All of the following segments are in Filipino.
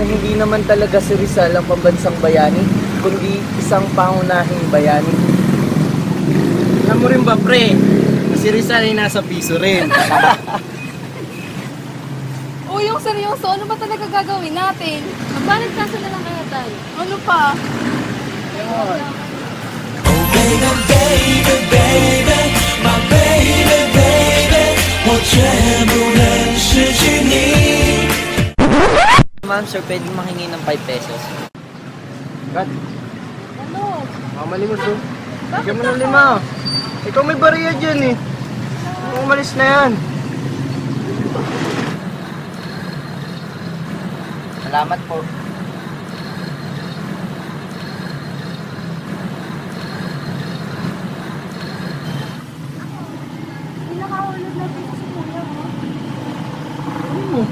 Hindi naman talaga si Rizal ang pambansang bayani, kundi isang pangunahing bayani. Alam mo rin ba, pre, na si Rizal ay nasa piso rin. O yung seryoso, ano ba talaga gagawin natin? Magbanit kaso na lang kaya tayo. Ano pa? Oh baby, baby, baby, my baby, baby, 我绝不能失去你。 Ma'am, sir, pwedeng mahingi ng 5 pesos. Kat, Ano? mamalimos doon. Bakit Bigyan mo ng ako? 5. Ikaw may bariya dyan eh. Umalis na yan. Salamat po. Pinakahulog na dito si kuya mo. Ano mo?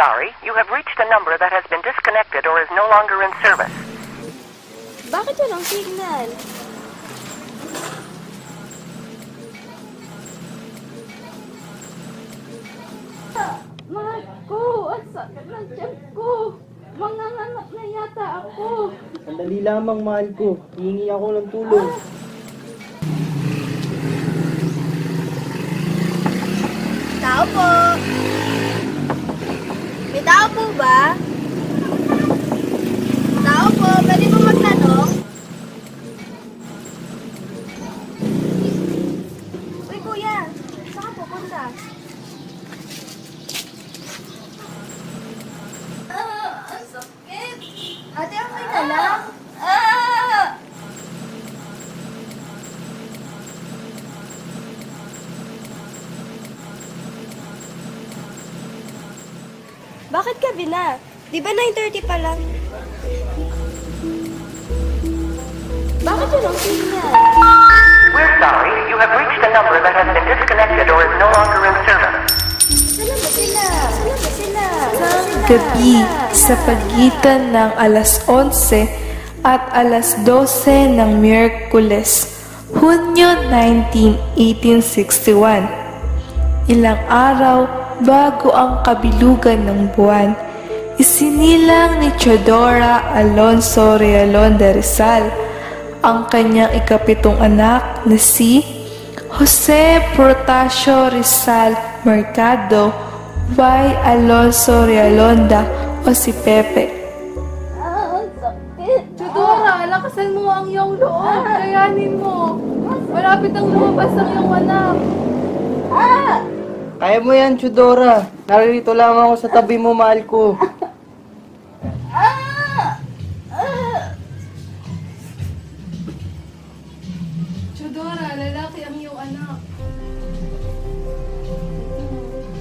Sorry, you have reached a number that has been disconnected or is no longer in service. Bakit walang signal? Mahal ko, ang sakit ng tiyan ko. Manganganak na yata ako. Sandali lamang, mahal ko. Hihingi ako ng tulong. Tao po. May tao po ba? Tao po, pwede po magtanong? Uy kuya, saan ka pupunta? Ang sakit! Ate, okay ka lang? Bakit gabi na? Di ba 9:30 pa lang? Bakit yun ang signal? We're sorry, you have reached a number that has been disconnected or is no longer in service. Saan ba sila? Gabi sa pagitan ng alas 11 at alas 12 ng Miyerkules, Hunyo 19, 1861. Ilang araw bago ang kabilugan ng buwan, isinilang ni Teodora Alonso Realon de Rizal ang kanyang ikapitong anak na si Jose Protasio Rizal Mercado, Y. Alonso Realonda o si Pepe. Ang sakit. Chudora, lakasan mo ang iyong loob. Kayanin mo. Malapit ang lumabas ang iyong anak. Kaya mo yan, Chudora. Naririto lang ako sa tabi mo, mahal ko. Chudora, lalaki ang iyong anak.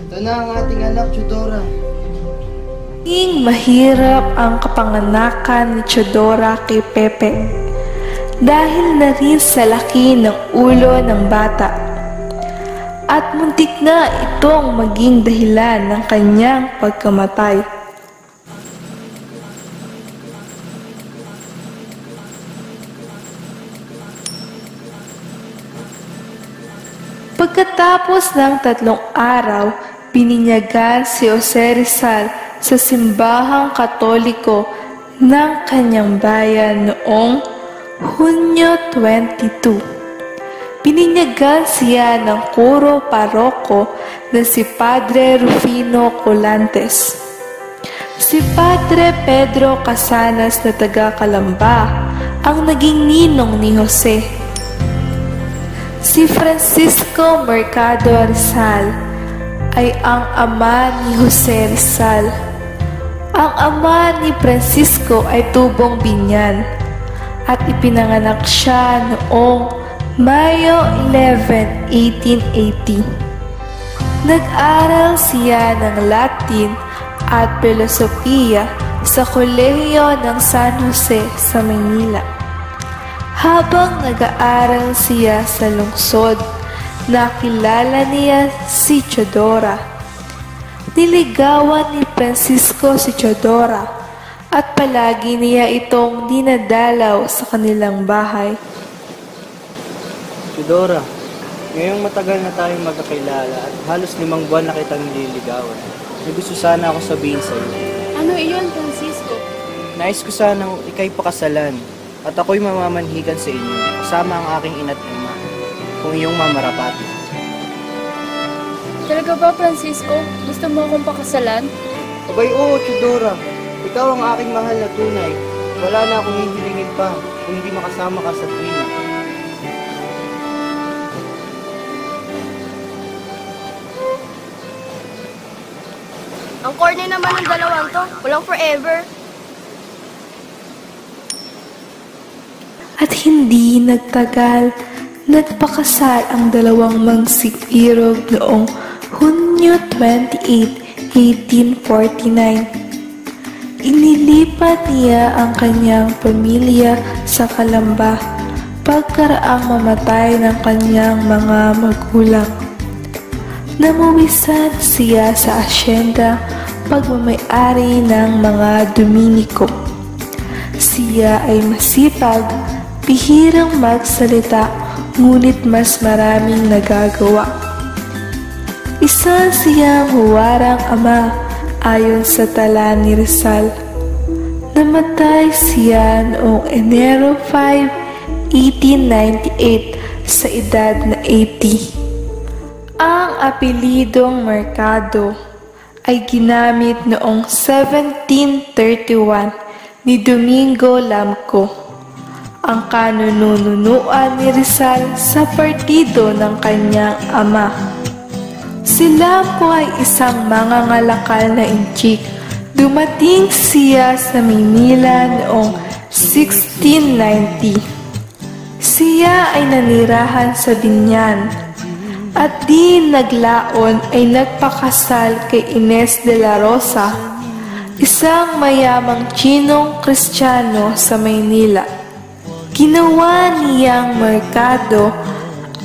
Ito na ang ating anak, Chudora. Naging mahirap ang kapanganakan ni Chudora kay Pepe dahil na rin sa laki ng ulo ng bata at muntik na itong maging dahilan ng kanyang pagkamatay. Pagkatapos ng 3 araw, bininyagan si Jose Rizal sa simbahang Katoliko ng kanyang bayan noong Hunyo 22. Bininyagan siya ng kuro paroko na si Padre Rufino Colantes. Si Padre Pedro Casanas na taga Calamba ang naging ninong ni Jose. Si Francisco Mercado Rizal ay ang ama ni Jose Rizal. Ang ama ni Francisco ay tubong binyan at ipinanganak siya noong Mayo 11, 1880. Nag-aral siya ng Latin at Filosofiya sa Kolehiyo ng San Jose sa Maynila. Habang nag-aaral siya sa lungsod, nakilala niya si Chudora. Niligawan ni Francisco si Chudora at palagi niya itong dinadalaw sa kanilang bahay. Chudora, ngayong matagal na tayong magkakilala at halos 5 buwan na kitang nililigawan. May gusto sana ako sabihin sa iyo. Ano iyon, Francisco? Nais ko sanang ikay pakasalan at ako'y mamamanhigan sa inyo kasama ang aking ina't ama kung iyong mamarapati. Talaga ba, Francisco? Gusto mo akong pakasalan? Abay, oo, Chudora. Ikaw ang aking mahal na tunay. Wala na akong hihilingin pa kung hindi makasama ka sa tuwina. Ang corny naman ng dalawang to. Walang forever. At hindi nagtagal, nagpakasal ang dalawang mangsikirog noong Hunyo 28, 1849. Inilipat niya ang kanyang pamilya sa Calamba pagkaraang mamatay ng kanyang mga magulang. Namuwisan siya sa asyenda pagmamay-ari ng mga Dominiko. Siya ay masipag, bihirang magsalita, ngunit mas maraming nagagawa. Isa siyang huwarang ama ayon sa tala ni Rizal. Namatay siya noong Enero 5, 1898 sa edad na 80. Ang apelidong Mercado ay ginamit noong 1731 ni Domingo Lamco, ang kanununuan ni Rizal sa partido ng kanyang ama. Si Lamco ay isang mangangalakal na inchik. Dumating siya sa Maynila noong 1690. Siya ay nanirahan sa Binyan at di naglaon ay nagpakasal kay Ines de la Rosa, isang mayamang Chinong Kristiyano sa Maynila. Ginawa niyang Mercado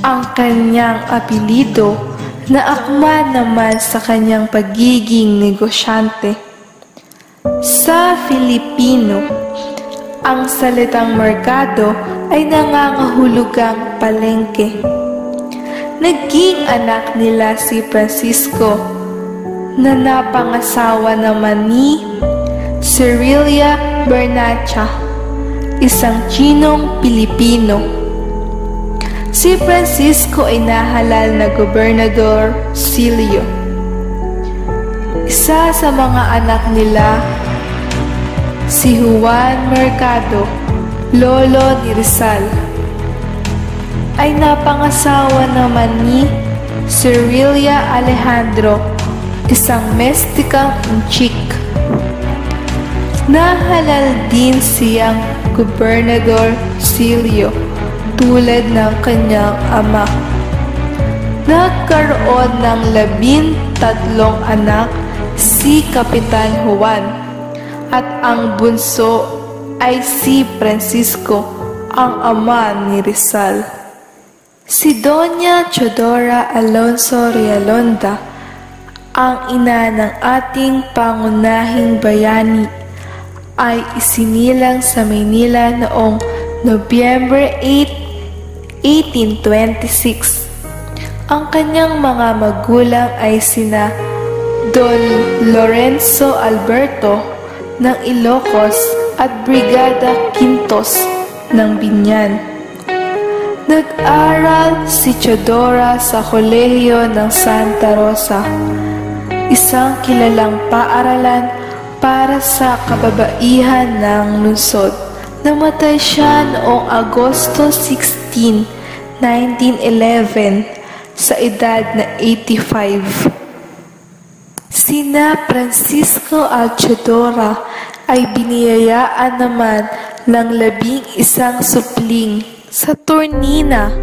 ang kanyang apelido na akma naman sa kanyang pagiging negosyante. Sa Filipino, ang salitang Mercado ay nangangahulugang palengke. Naging anak nila si Francisco na napangasawa naman ni Cerilia Bernacha, isang Chinong Pilipino. Si Francisco ay nahalal na Gobernador Silio. Isa sa mga anak nila, si Juan Mercado, lolo ni Rizal, ay napangasawa naman ni Cirilia Alejandro, isang mestikang inchik. Nahalal din siyang Gobernador Silio tulad ng kanyang ama. Nagkaroon ng 13 anak si Kapitan Juan at ang bunso ay si Francisco, ang ama ni Rizal. Si Doña Teodora Alonso Realonda, ang ina ng ating pangunahing bayani, ay isinilang sa Maynila noong Nobyembre 8, 1826. Ang kanyang mga magulang ay sina Don Lorenzo Alberto ng Ilocos at Brigada Quintos ng Binyan. Nag-aral si Teodora sa Kolehiyo ng Santa Rosa, isang kilalang paaralan para sa kababaihan ng lungsod. Namatay siya noong Agosto 16, 1911 sa edad na 85. Sina Francisco at Teodora ay biniyayaan naman ng 11 supling sa Turnina.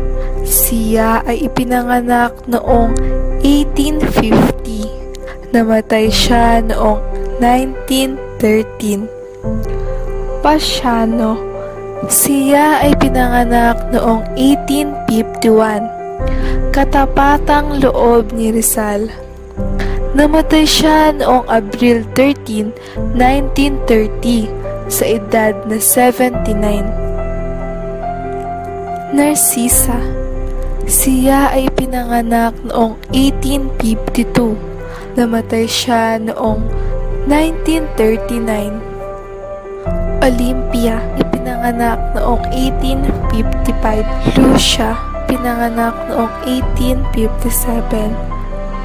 Siya ay ipinanganak noong 1850. Namatay siya noong 1913. Pasiano. Siya ay pinanganak noong 1851. Katapatang loob ni Rizal. Namatay siya noong Abril 13, 1930 sa edad na 79. Narcisa. Siya ay pinanganak noong 1852. Namatay siya noong 1939. Olympia, ipinanganak noong 1855. Lucia, pinanganak noong 1857.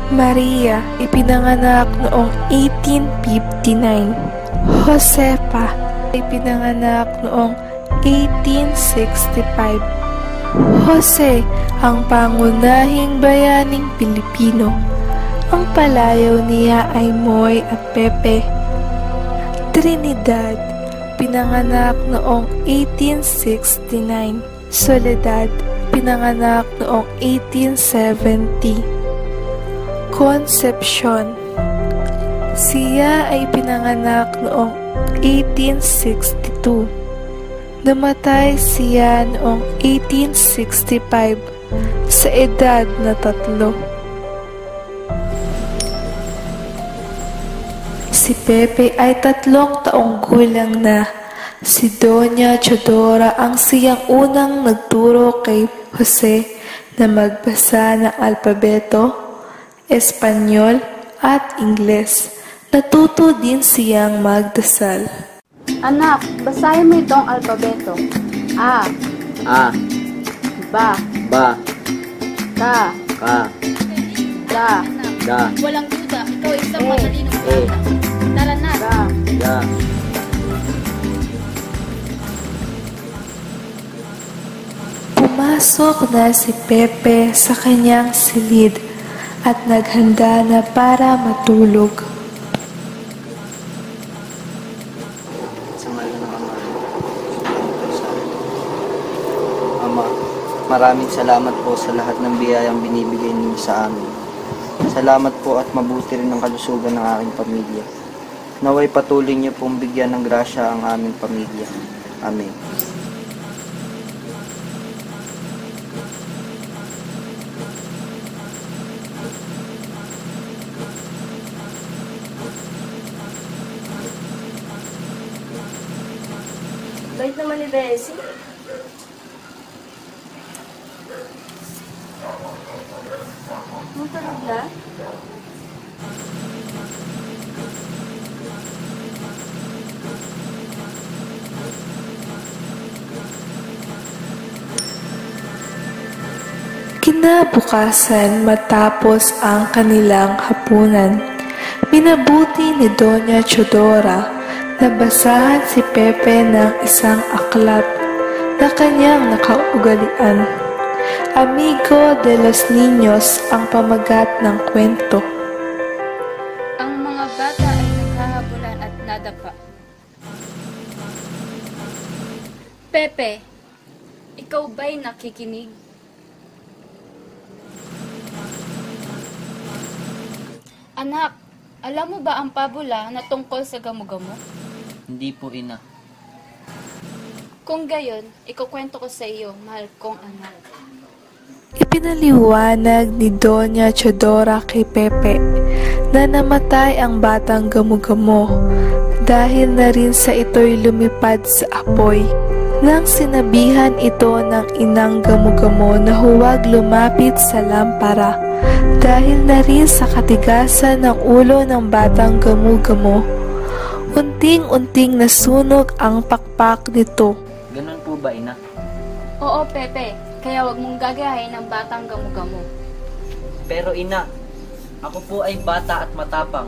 Maria, ipinanganak noong 1859. Josefa, ipinanganak noong 1865. Jose, ang pangunahing bayaning Pilipino. Ang palayaw niya ay Moy at Pepe. Trinidad, pinanganak noong 1869. Soledad, pinanganak noong 1870. Concepcion, siya ay pinanganak noong 1862. Namatay siya noong 1865 sa edad na 3. Si Pepe ay 3 taong gulang na. Si Doña Teodora ang siyang unang nagturo kay Jose na magbasa ng alpabeto, Espanyol at Ingles. Natuto din siyang magdasal. Anak, basahin mo itong alpabeto. A, A, ba, ba, ka, ka, da, da, Walang duda, ikaw ay isang Eh, matalinong eh, bata. Tara na. ga. da. Pumasok na si Pepe sa kanyang silid at naghanda na para matulog. Sa ngalan ng Ama. Ama, maraming salamat po sa lahat ng biyayang binibigay niyo sa amin. Salamat po at mabuti rin ang kalusugan ng aking pamilya. Naway patuloy niyo pong bigyan ng grasya ang aming pamilya. Amen. Bait naman ni Bessie. Matulog na? Kinabukasan matapos ang kanilang hapunan, minabuti ni Doña Chodora na basahan si Pepe ng isang aklat na kanyang nakaugalian. Amigo de los Niños ang pamagat ng kwento. Ang mga bata ay naghahabulan at nadapa. Pepe, ikaw ba'y nakikinig? Anak, alam mo ba ang pabula na tungkol sa gamo-gamo? Hindi po, ina. Kung gayon, ikukwento ko sa iyo, mahal kong anak. Ipinaliwanag ni Doña Chodora kay Pepe na namatay ang batang gamo-gamo dahil na rin sa ito'y lumipad sa apoy. Nang sinabihan ito ng inang gamo-gamo na huwag lumapit sa lampara dahil na rin sa katigasan ng ulo ng batang gamo-gamo, unting-unting nasunog ang pakpak nito. Ganun po ba, ina? Oo, Pepe, kaya wag mong gagayahin ng batang gamo-gamo. Pero ina, ako po ay bata at matapang.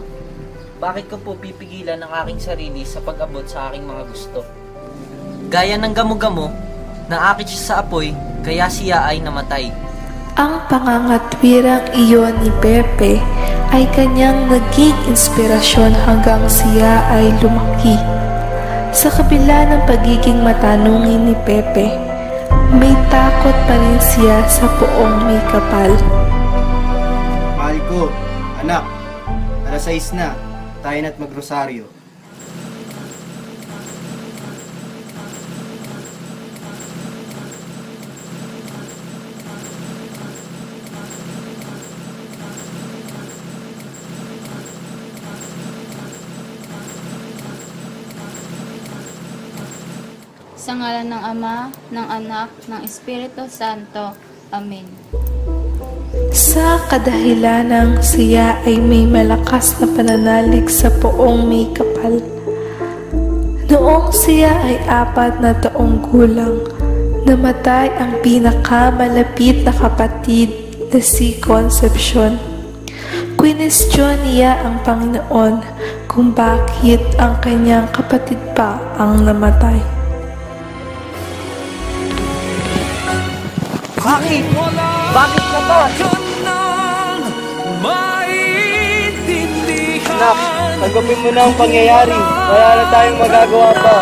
Bakit ko po pipigilan ang aking sarili sa pag-abot sa aking mga gusto? Gaya ng gamo-gamo, naakit siya sa apoy, kaya siya ay namatay. Ang pangangatwirang iyon ni Pepe ay kanyang naging inspirasyon hanggang siya ay lumaki. Sa kabila ng pagiging matanungin ni Pepe, may takot pa rin siya sa poong may kapal. Mahal ko, anak, 6:00 na, tayo na't magrosaryo. Sa ngalan ng Ama, ng Anak, ng Espiritu Santo. Amen. Sa kadahilanang siya ay may malakas na pananalig sa poong may kapal. Noong siya ay 4 na taong gulang, namatay ang pinakamalapit na kapatid na si Concepcion. Kwinestyon niya ang Panginoon kung bakit ang kanyang kapatid pa ang namatay. Bakit? Bakit ka ba? Anak, tanggapin mo na ang pangyayari. Wala na tayong magagawa pa.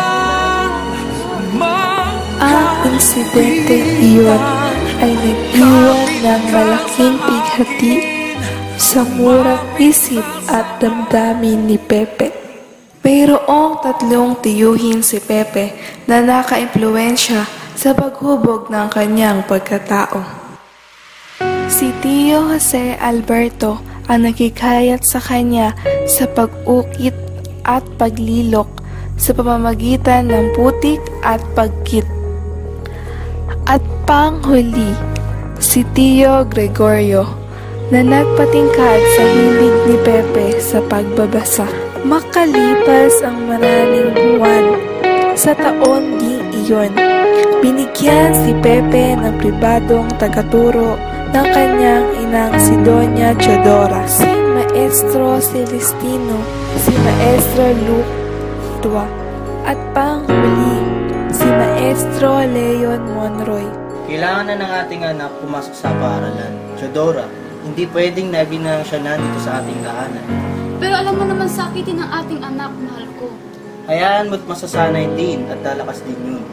Ang insidente iyon ay nag-iwan ng malaking pighati sa murang isip at damdamin ni Pepe. Mayroong 3 tiyuhin si Pepe na naka-impluwensya sa paghubog ng kanyang pagkatao. Si Tio Jose Alberto ang nakikayat sa kanya sa pag-ukit at paglilok sa pamamagitan ng putik at pagkit. At panghuli, si Tio Gregorio na nagpatingkad sa hilig ni Pepe sa pagbabasa. Makalipas ang maraming buwan sa taon ding iyon, binigyan si Pepe ng pribadong tagaturo ng kanyang inang si Doña Chodora, si Maestro Celestino, si Maestro Luctua, at panghuli, si Maestro Leon Monroy. Kailangan na ng ating anak pumasok sa paaralan. Chodora, hindi pwedeng nabinang siya nandito sa ating tahanan. Pero alam mo naman sakitin ang ating anak, mahal ko. Hayaan mo't masasanay din at lalakas din yun.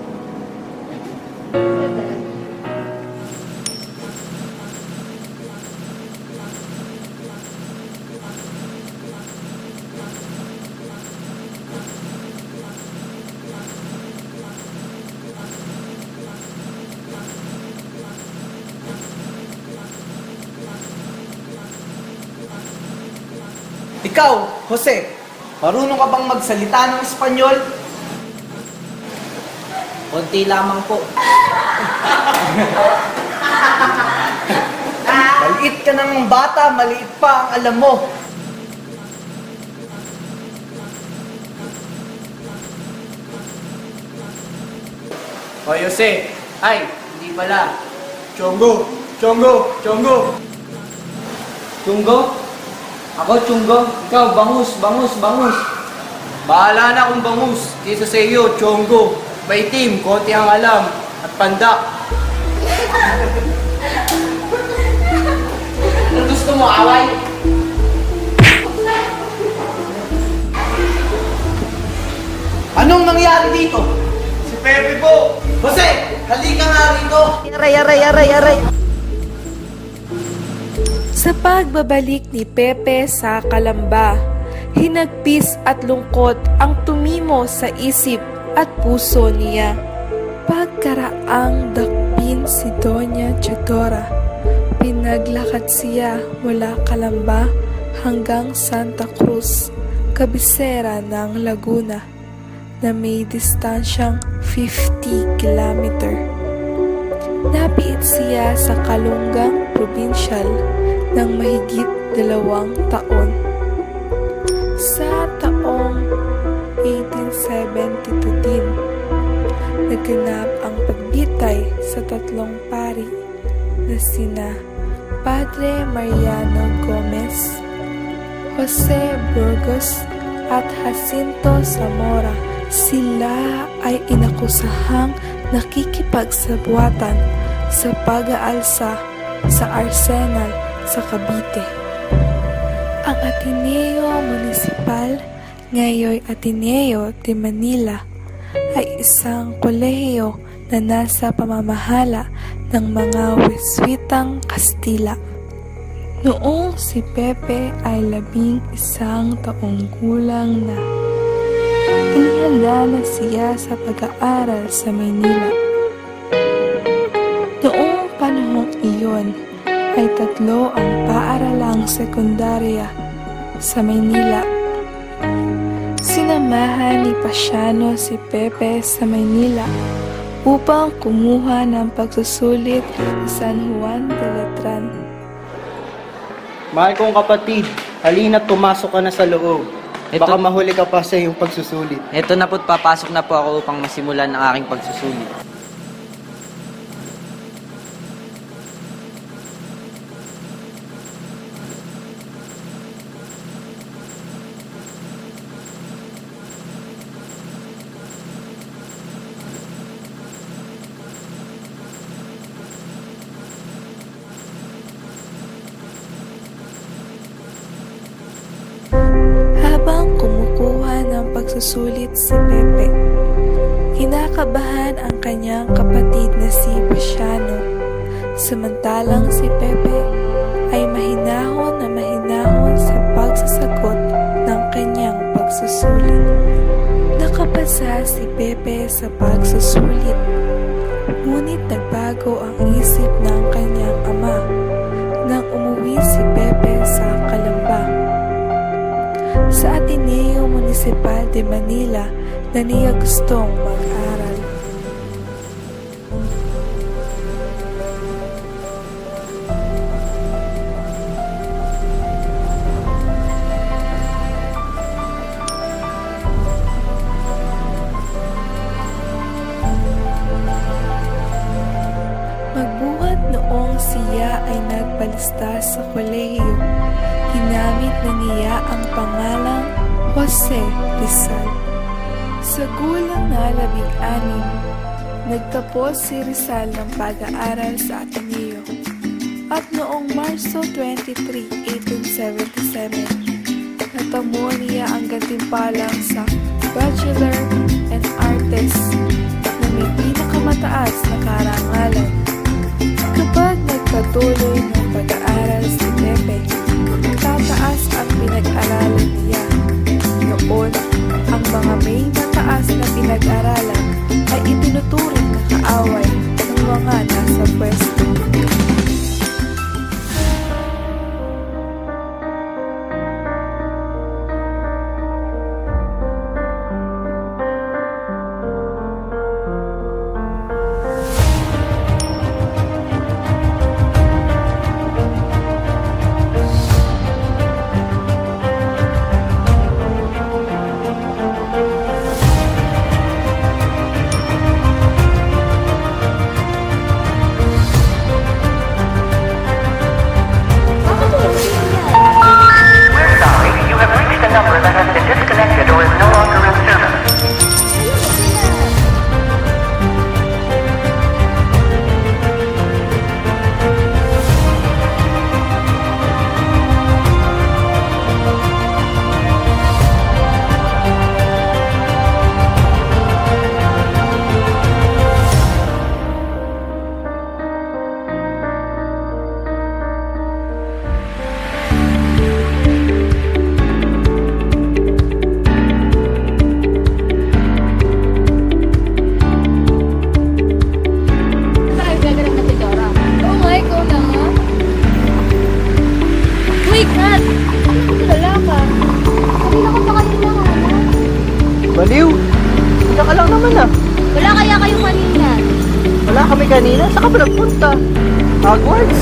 Ikaw, Jose, marunong ka bang magsalita ng Espanyol? Konti lamang po. Maliit ka ng bata, maliit pa ang alam mo. O Jose, ay, hindi pala. Chongo, Chongo! Chongo! Chunggo? Ako, Chunggo. Ikaw, bangus, bangus, bangus. Bahala na kung bangus. Kisa sa iyo, Chongo. Maitim, konti ang alam. At panda. Kung gusto mo away? Anong nangyari dito? Si Pepe po! Jose! Halika nga rito! Aray! Sa pagbabalik ni Pepe sa Kalamba, hinagpis at lungkot ang tumimo sa isip at puso niya. Pagkaraang dakpin si Doña Chedora, pinaglakad siya mula Kalamba hanggang Santa Cruz, kabisera ng Laguna, na may distansyang 50 kilometer. Napiit siya sa Kalungang Provincial ng mahigit 2 taon. Sa taong 1872 din, naganap ang pagbitay sa 3 pari na sina Padre Mariano Gomez, Jose Burgos at Jacinto Zamora. Sila ay inakusahang nakikipagsabuatan sa pag-aalsa sa Arsenal sa Cavite. Ang Ateneo Municipal, ngayon Ateneo de Manila, ay isang kolehiyo na nasa pamamahala ng mga Jesuitang Kastila. Noong si Pepe ay 11 taong gulang na, inihanda na siya sa pag-aaral sa Maynila. Noong panahong iyon ay 3 ang paaralang sekundarya sa Maynila. Sinamahan ni Pasiano si Pepe sa Maynila upang kumuha ng pagsusulit sa San Juan de Letran. Mahal kong kapatid, halina't pumasok ka na sa loob. Baka mahuli ka pa sa iyong pagsusulit. Eto na po't papasok na po ako upang masimulan ang aking pagsusulit. Habang kumukuha ng pagsusulit si Pepe, kinakabahan ang kanyang kapatid na si Pasiano. Samantalang si Pepe ay mahinahon na mahinahon sa pagsasagot ng kanyang pagsusulit. Nakapasa si Pepe sa pagsusulit, ngunit nagbago ang isip ng kanyang ama nang umuwi si Pepe sa Kalamba. Sa Ateneo Municipal de Manila na niya gustong mag-aral. Magbuhat noong siya ay nagpalista sa kolehiyo, ginamit na niya ang pangalang Jose Rizal. Sa gulang na 16, nagtapos si Rizal ng pag-aaral sa Ateneo. At noong Marso 23, 1877, natamo niya ang gantimpalang sa Bachelor in Arts na may pinakamataas na karangalan. Kapag nagpatuloy ng pag-aaral si Pepe, tataas ang pinag-aralan niya. Noon, ang mga may mataas na pinag-aralan ay itinuturing na kaaway ng mga nasa pwesto. Baliw! Hindi ka lang naman ah. Wala kaya kayo kanina? Wala kami kanina. Saan ka ba nagpunta? Hogwarts?